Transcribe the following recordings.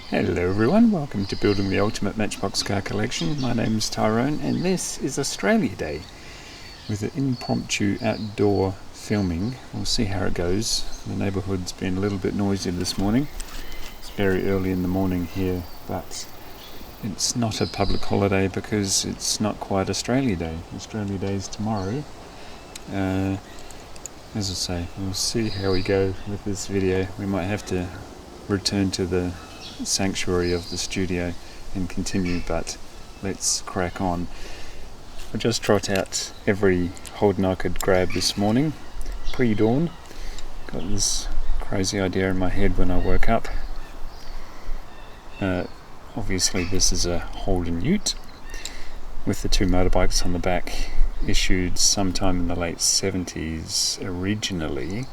Hello everyone, welcome to Building the Ultimate Matchbox Car Collection. My name is Tyrone and this is Australia Day with an impromptu outdoor filming. We'll see how it goes. The neighbourhood's been a little bit noisy this morning. It's very early in the morning here, but it's not a public holiday because it's not quite Australia Day. Australia Day is tomorrow. As I say, we'll see how we go with this video. We might have to return to the sanctuary of the studio and continue, but let's crack on. I just trot out every Holden I could grab this morning, pre-dawn. Got this crazy idea in my head when I woke up. Obviously this is a Holden Ute with the two motorbikes on the back, issued sometime in the late 70s originally.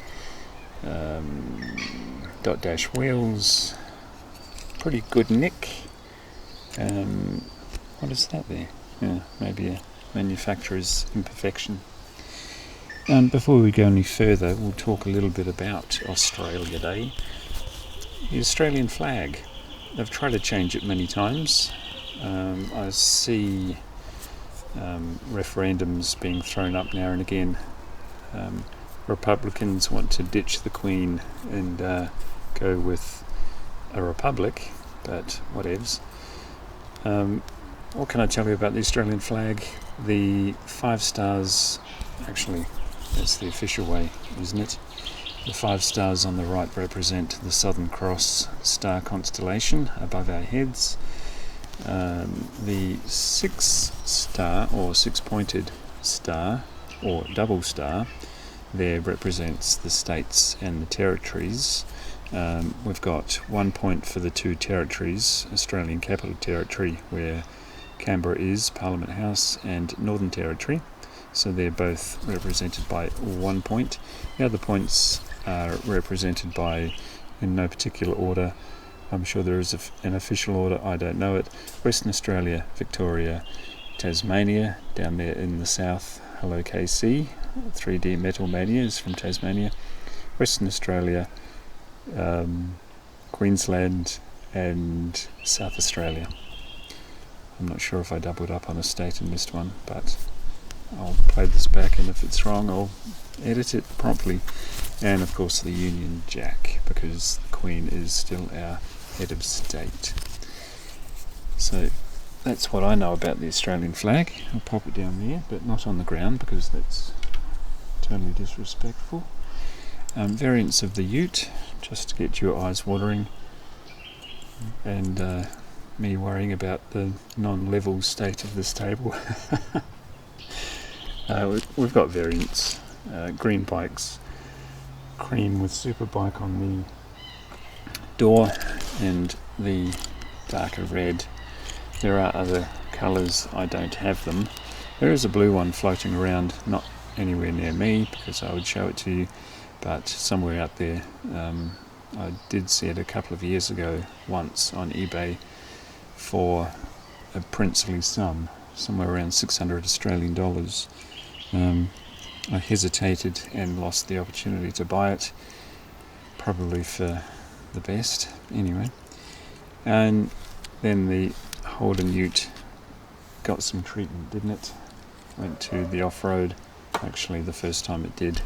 Dot dash wheels, pretty good nick. What is that there? Yeah, maybe a manufacturer's imperfection. Before we go any further, we'll talk a little bit about Australia Day. The Australian flag. They've tried to change it many times. I see referendums being thrown up now and again. Republicans want to ditch the Queen and go with a republic, but whatevs. What can I tell you about the Australian flag? The 5 stars, actually that's the official way, isn't it? The 5 stars on the right represent the Southern Cross star constellation above our heads. The 6 star or 6-pointed star or double star there represents the states and the territories. We've got 1 point for the 2 territories, Australian Capital Territory, where Canberra is, Parliament House, and Northern Territory. So they're both represented by 1 point. The other points are represented by, in no particular order, I'm sure there is an official order, I don't know it, Western Australia, Victoria, Tasmania, down there in the south, hello KC, 3D Metal Mania is from Tasmania, Western Australia, Queensland and South Australia. I'm not sure if I doubled up on a state and missed one, but I'll play this back, and if it's wrong I'll edit it promptly. And of course the Union Jack, because the Queen is still our head of state. So that's what I know about the Australian flag. I'll pop it down there, but not on the ground because that's totally disrespectful. Variants of the Ute, just to get your eyes watering, and me worrying about the non-level state of this table. We've got variants, green bikes, cream with Superbike on the door, and the darker red. There are other colours, I don't have them. There is a blue one floating around, not anywhere near me because I would show it to you, but somewhere out there. I did see it a couple of years ago once on eBay for a princely sum, somewhere around 600 Australian dollars. I hesitated and lost the opportunity to buy it, probably for the best anyway. And then the Holden Ute got some treatment, didn't it? Went to the off-road, actually the first time it did.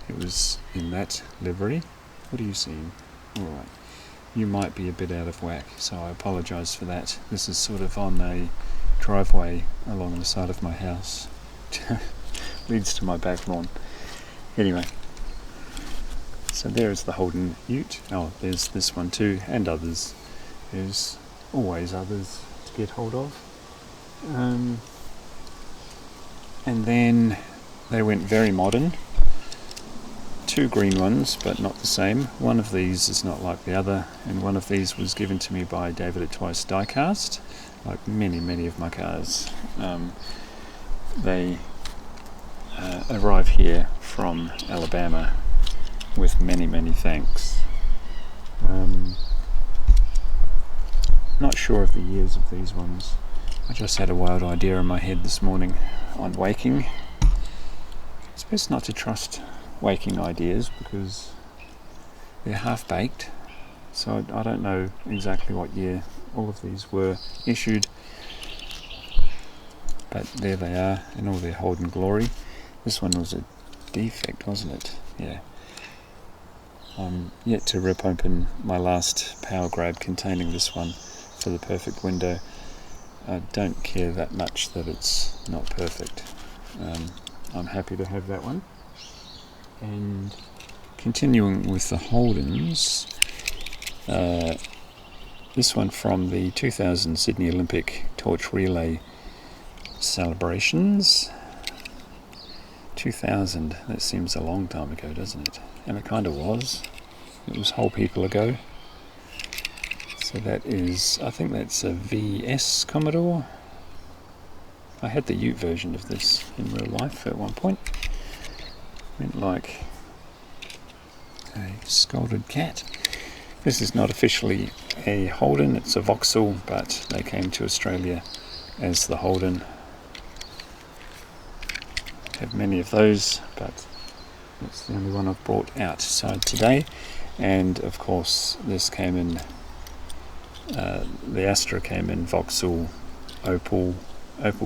It was in that livery. What are you seeing? Alright, you might be a bit out of whack, so I apologise for that. This is sort of on a driveway along the side of my house. Leads to my back lawn. Anyway, so there is the Holden Ute. Oh, there's this one too, and others. There's always others to get hold of. And then they went very modern. 2 green ones, but not the same. One of these is not like the other, and one of these was given to me by David at Twice Diecast, like many of my cars. They arrive here from Alabama with many thanks. Not sure of the years of these ones. I just had a wild idea in my head this morning on waking. It's best not to trust waking ideas because they're half-baked So I don't know exactly what year all of these were issued, but there they are in all their Holden glory. This one was a defect, wasn't it? Yeah. I'm yet to rip open my last power grab containing this one for the perfect window. I don't care that much that it's not perfect. I'm happy to have that one. And continuing with the Holdens, this one from the 2000 Sydney Olympic torch relay celebrations. 2000, that seems a long time ago, doesn't it? And it kind of was. It was whole people ago. So that is, I think that's a VS Commodore. I had the Ute version of this in real life at one point. Went like a scolded cat. This is not officially a Holden, it's a Vauxhall, but they came to Australia as the Holden. Have many of those, but that's the only one I've brought outside today. And of course this came in, the Astra came in Vauxhall, Opel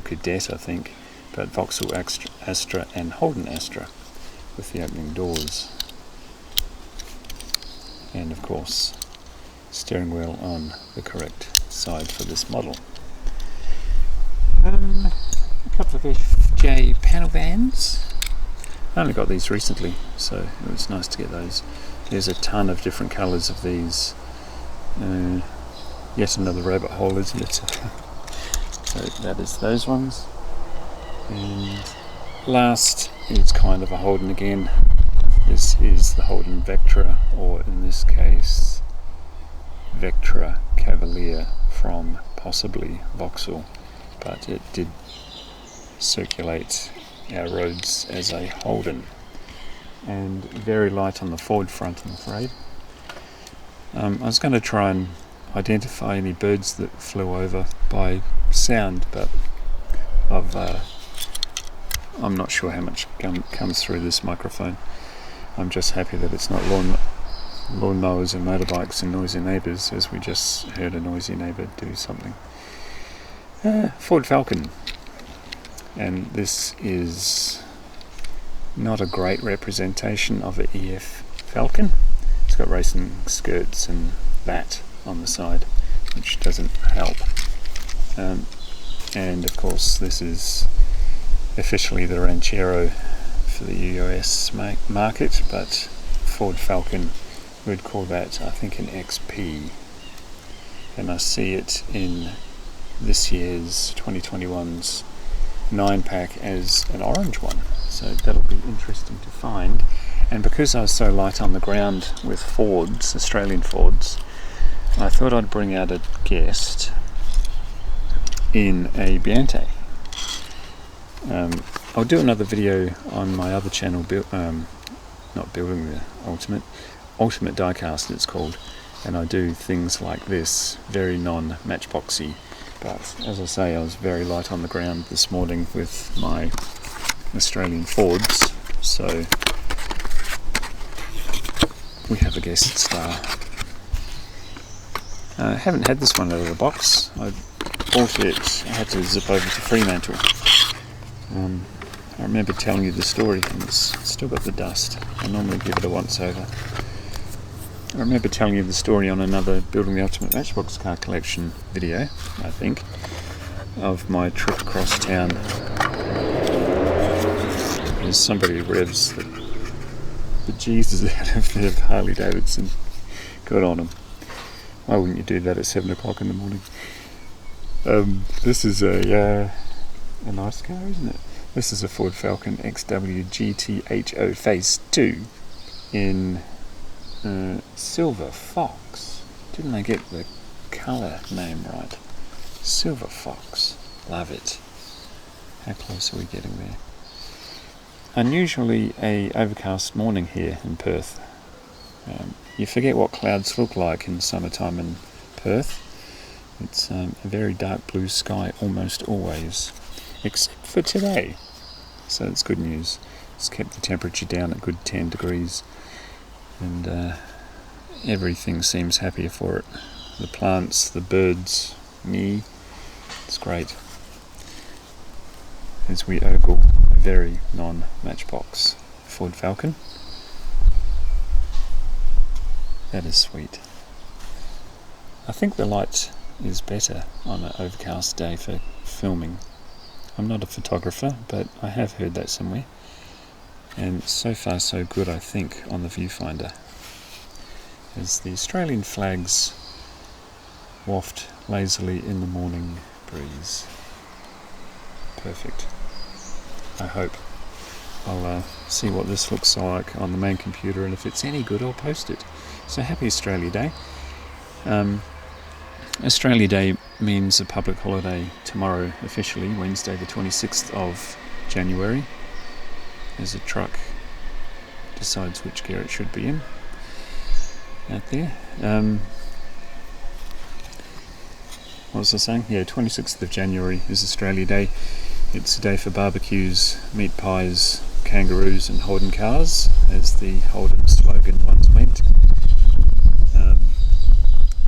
Cadet I think, but Vauxhall Astra and Holden Astra with the opening doors. And of course steering wheel on the correct side for this model. A couple of FJ panel vans. I only got these recently, so it was nice to get those. There's a ton of different colours of these. Yet another rabbit hole, isn't it? So that is those ones. And last is kind of a Holden again. This is the Holden Vectra, or in this case Vectra Cavalier from possibly Vauxhall, but it did circulate our roads as a Holden, and very light on the forward front, I'm afraid. I was going to try and identify any birds that flew over by sound, but I'm not sure how much comes through this microphone. I'm just happy that it's not lawnmowers and motorbikes and noisy neighbours, as we just heard a noisy neighbour do something. Ford Falcon. And this is not a great representation of an EF Falcon. It's got racing skirts and that on the side, which doesn't help. And of course this is officially the Ranchero for the US market, but Ford Falcon would call that, I think, an XP. And I see it in this year's 2021's 9-pack as an orange one, so that'll be interesting to find. And because I was so light on the ground with Fords, Australian Fords, I thought I'd bring out a guest in a Biante. I'll do another video on my other channel, not building the ultimate Diecast it's called, and I do things like this, very non-matchboxy. But as I say, I was very light on the ground this morning with my Australian Fords, so we have a guest star. I haven't had this one out of the box. I bought it, I had to zip over to Fremantle. I remember telling you the story, and it's still got the dust. I normally give it a once over. I remember telling you the story on another Building the Ultimate Matchbox car collection video, I think, of my trip across town. There's somebody who revs the Jesus out of their Harley Davidson. Good on them. Why wouldn't you do that at 7 o'clock in the morning? This is a nice car, isn't it? This is a Ford Falcon XW GTHO Phase 2 in Silver Fox. Didn't I get the colour name right? Silver Fox. Love it. How close are we getting there? Unusually a overcast morning here in Perth. You forget what clouds look like in summertime in Perth. It's a very dark blue sky almost always, except for today. So it's good news. It's kept the temperature down at good 10 degrees. And everything seems happier for it. The plants, the birds, me. It's great. As we ogle a very non-Matchbox Ford Falcon. That is sweet. I think the light is better on an overcast day for filming. I'm not a photographer, but I have heard that somewhere. And so far so good, I think, on the viewfinder. As the Australian flags waft lazily in the morning breeze. Perfect. I hope. I'll see what this looks like on the main computer, and if it's any good, I'll post it. So happy Australia Day. Australia Day means a public holiday tomorrow, officially, Wednesday the 26th of January, as a truck decides which gear it should be in out there. What was I saying? Yeah, 26th of January is Australia Day. It's a day for barbecues, meat pies, kangaroos and Holden cars, as the Holden slogan once went.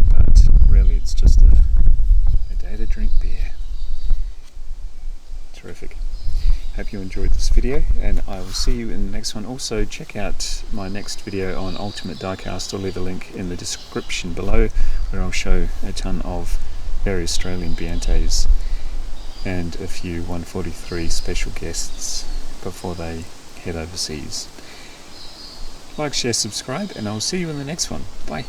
But really it's just a day to drink beer. Terrific. Hope you enjoyed this video, and I will see you in the next one. Also, check out my next video on Ultimate Diecast. I'll leave a link in the description below, where I'll show a ton of very Australian Biantes and a few 143 special guests before they head overseas. Like, share, subscribe, and I'll see you in the next one. Bye.